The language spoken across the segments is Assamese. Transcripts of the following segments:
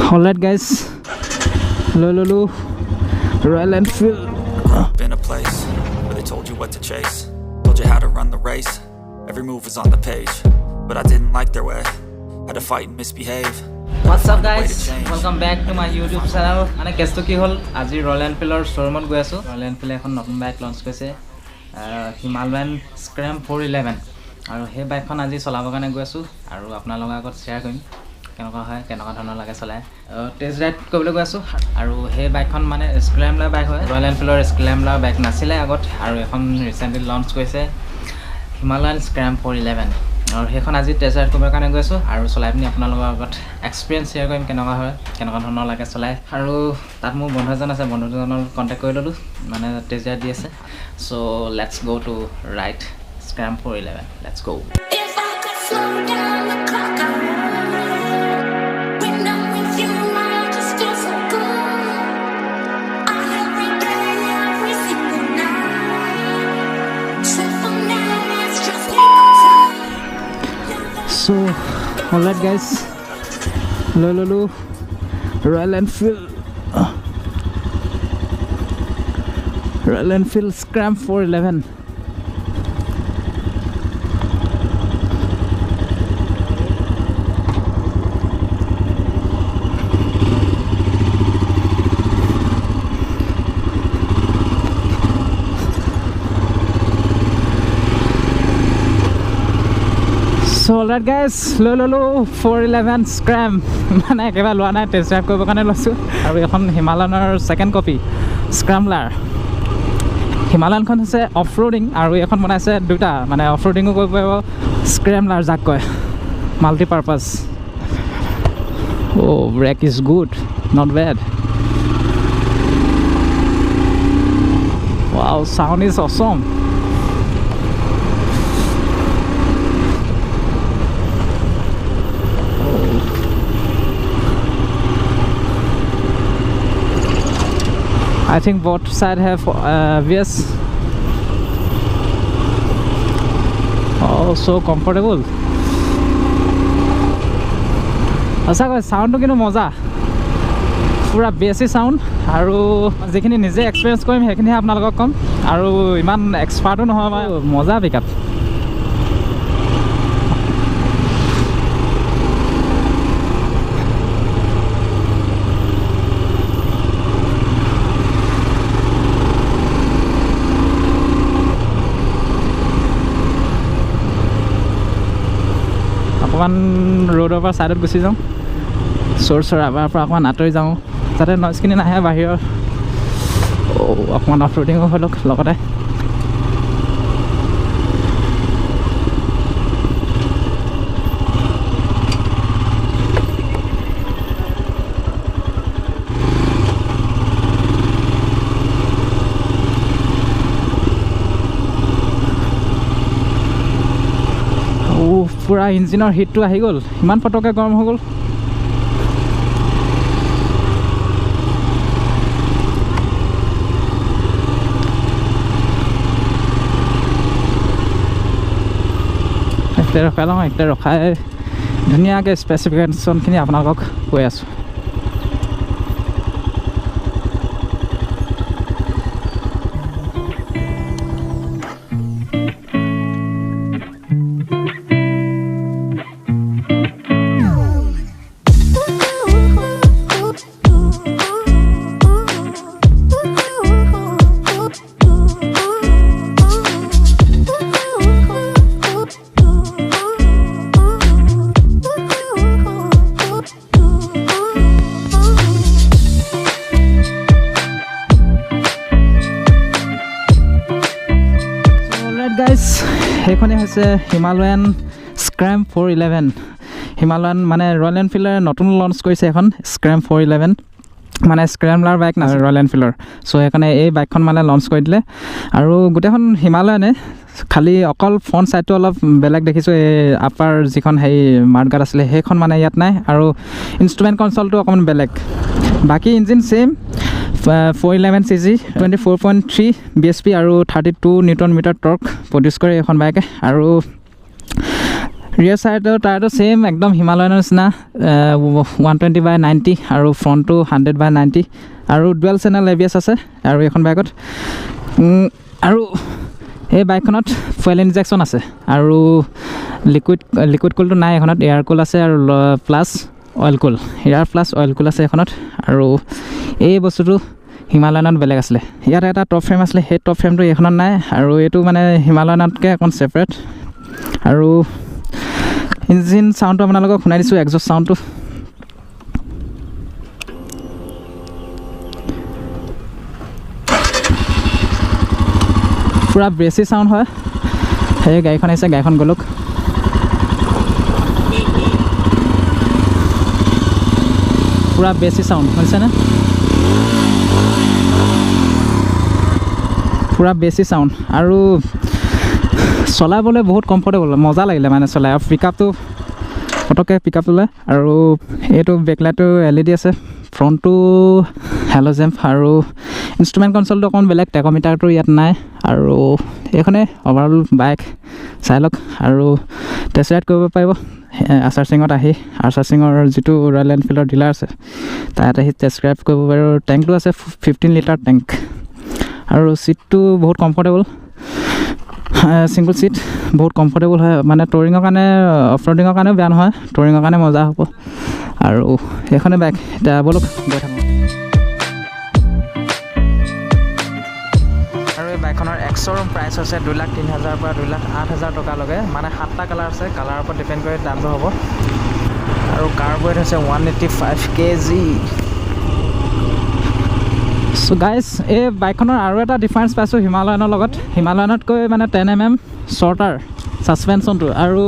Alright guys, Lolo Royal Enfield. Been a place where they told you what to chase, told you how to run the race. Every move was on the page, but I didn't like their way. Had to fight and misbehave. What's up guys? Welcome back to my YouTube channel. Mane kesto ki hol aji Royal Enfield showroom goi asu. Royal Enfield ekhon notun bike launch koise Himalayan Scram 411 aru he bike khon aji cholabo kane goi asu aru apnar loga agot share korim কেনকা হয় কেনকা ধৰণৰ লাগে চলাই টেষ্ট ৰাইড কৰিবলৈ গৈ আছো আৰু হে বাইকখন মানে স্ক্ৰাম্বলাৰ বাইক হয় ৰয়েল এনফিল্ডৰ স্ক্ৰাম্বলাৰ বাইক নাছিলে আগত আৰু এখন ৰিসেন্টলি লঞ্চ কৰিছে হিমালয়ান স্ক্ৰাম 411 আৰু হেখন আজি টেষ্ট ৰাইড কৰিবৰ কাৰণে গৈ আছো আৰু চলাই পিনি আপোনালোকৰ আগত এক্সপেৰিয়েন্স শেয়াৰ কৰিম কেনকা হয় কেনকা ধৰণৰ লাগে চলাই আৰু তাত মোৰ বন্ধু এজন আছে বন্ধুজনৰ কন্টাক্ট কৰি ললো মানে টেষ্ট ৰাইড দি আছে so let's go to ride Scram 411 let's go If I could slow down the clock, I would. When I'm with you, I just feel so good. I every day, every single night. So for now, let's just take our time. So, alright guys, Lolo Royal Enfield Scram 411. So alright guys, Lolo 411 Scram মানে একেবাৰে লোৱা নাই টেষ্ট ড্ৰাইভ কৰিবৰ কাৰণে লৈছোঁ আৰু এখন হিমালয়ানৰ ছেকেণ্ড কপি স্ক্ৰাম্বলাৰ হিমালয়ানখন হৈছে অফ ৰোডিং আৰু এখন বনাইছে দুটা মানে অফ ৰোডিঙো কৰিব পাৰিব স্ক্ৰাম্বলাৰ যাক কয় multipurpose brake is good not bad wow sound is awesome I think both sides have ABS. Oh, so comfortable. Asa koi sound to kino moza. Pura bassy sound. Aru jekhini nije experience korim hekhini apnalok kom. Aru iman expert no hoy moza pickup. অকমান ৰোডৰ পৰা সাইডত গুচি যাওঁ চোৰ আবাৰ পৰা অকমান আঁতৰি যাওঁ যাতে নইজখিনি নাহে বাহিৰৰ অকমান অফ ৰোডিঙো হৈ লওক লগতে পুৰা ইঞ্জিনৰ হিটটো আহি গ'ল ইমান পটকে গৰম হৈ গ'ল এতিয়া ৰখাই লওঁ এতিয়া ৰখাই ধুনীয়াকৈ স্পেচিফিকেশ্যনখিনি আপোনালোকক কৈ আছোঁ guys এইখনে হৈছে হিমালয়ান স্ক্ৰাম 411 হিমালয়ান মানে ৰয়েল এনফিল্ডৰ নতুন লঞ্চ কৰিছে এখন স্ক্ৰাম 411 মানে স্ক্ৰাম্বলাৰ বাইক না ৰয়েল এনফিল্ডৰ সো সেইকাৰণে এই বাইকখন মানে লঞ্চ কৰি দিলে আৰু গোটেইখন হিমালয়ানে খালি অকল ফ্ৰণ্ট সাইডটো অলপ বেলেগ দেখিছোঁ এই আপাৰ যিখন হেই মাৰ্কগাৰ্ড আছিলে সেইখন মানে ইয়াত নাই আৰু ইনষ্ট্ৰুমেণ্ট কনসোলটো অকমান বেলেগ বাকি ইঞ্জিন সেম 411 cc 24.3 bhp আৰু 32 নিউটন মিটাৰ টৰ্ক প্ৰডিউস কৰে এখন বাইকে আৰু ৰিয়াৰ চাইডৰ টায়াৰটো ছেইম একদম হিমালয়ানৰ নিচিনা 120/90 আৰু ফ্ৰণ্টটো 100/90 আৰু ডুৱেল চেনেল ABS আছে আৰু এইখন বাইকত আৰু এই বাইকখনত ফুয়েল ইনজেকশ্যন আছে আৰু লিকুইড কুলটো নাই এখনত এয়াৰ কুল আছে আৰু প্লাছ অইল কুল এয়াৰ প্লাছ অইল কুল আছে এখনত আৰু এই বস্তুটো হিমালয়ানত বেলেগ আছিলে ইয়াত এটা টপ ফ্ৰেম আছিলে সেই টপ ফ্ৰেমটো এইখনত নাই আৰু এইটো মানে হিমালয়ানতকৈ অকণ ছেপাৰেট আৰু ইঞ্জিন চাউণ্ডটো আপোনালোকক শুনাই দিছোঁ এক্সজষ্ট চাউণ্ডটো পুৰা বেছি চাউণ্ড হয় সেই গাড়ীখন আহিছে গাড়ীখন গ'লক পুৰা বেছি চাউণ্ড শুনিছেনে পুৰা বেছি চাউণ্ড আৰু চলাবলৈ বহুত কমফৰ্টেবল মজা লাগিলে মানে চলাই আৰু পিকআপটো পটককৈ পিকআপটো লয় আৰু এইটো বেকলাইটটো LED আছে ফ্ৰণ্টটো হেল'জেম্প আৰু ইনষ্ট্ৰুমেণ্ট কনচলটো অকণ বেলেগ টেকমিটাৰটো ইয়াত নাই আৰু এইখনে অভাৰঅল বাইক চাই লওক আৰু টেষ্ট ৰাইড কৰিব পাৰিব আৰ্চাৰ্চিঙত আহি আৰ্চাৰ্চিঙৰ যিটো ৰয়েল এনফিল্ডৰ ডিলাৰ আছে তাত আহি টেষ্ট ৰাইড কৰিব পাৰিব টেংকটো আছে 15 লিটাৰ টেংক আৰু ছিটটো বহুত কমফৰ্টেবল ছিংগল ছিট বহুত কমফৰ্টেবল হয় মানে ট'ৰিঙৰ কাৰণে অফ ৰ'ডিঙৰ কাৰণেও বেয়া নহয় ট'ৰিঙৰ কাৰণে মজা হ'ব আৰু এইখনে বাইক এতিয়া ব'লক গৈ থাকোঁ আৰু এই বাইকখনৰ এক্স'ৰুম প্ৰাইচ হৈছে 2,03,000 পৰা 2,08,000 টকালৈকে মানে 7টা কালাৰ আছে কালাৰৰ ওপৰত ডিপেণ্ড কৰি দামটো হ'ব আৰু কাৰ্বৱেট হৈছে 185 kg চ' গাইজ এই বাইকখনৰ আৰু এটা ডিফাৰেঞ্চ পাইছোঁ হিমালয়ানৰ লগত হিমালয়ানতকৈ মানে 10 mm শ্বৰ্টাৰ ছাছপেনশ্যনটো আৰু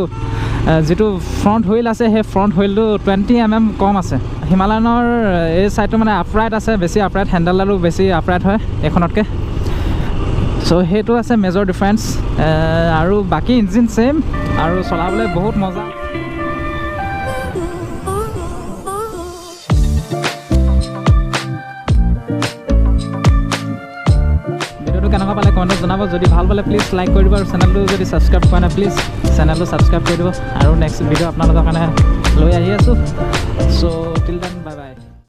যিটো ফ্ৰণ্ট হুইল আছে সেই ফ্ৰণ্ট হুইলটো 20 mm কম আছে হিমালয়ানৰ এই ছাইডটো মানে আপৰাইট আছে বেছি আপৰাইট হেণ্ডেলডালো বেছি আপৰাইট হয় এইখনতকৈ চ' সেইটো আছে মেজৰ ডিফাৰেঞ্চ আৰু বাকী ইঞ্জিন ছেইম আৰু চলাবলৈ বহুত মজা কেনেকুৱা পালে কমেণ্টত জনাব যদি ভাল পালে প্লিজ লাইক কৰি দিব আৰু চেনেলটো যদি ছাবস্ক্ৰাইব কৰা নাই প্লিজ চেনেলটো ছাবস্ক্ৰাইব কৰি দিব আৰু নেক্সট ভিডিঅ' আপোনালোকৰ কাৰণে লৈ আহি আছোঁ চ' টিল দেন বাই বাই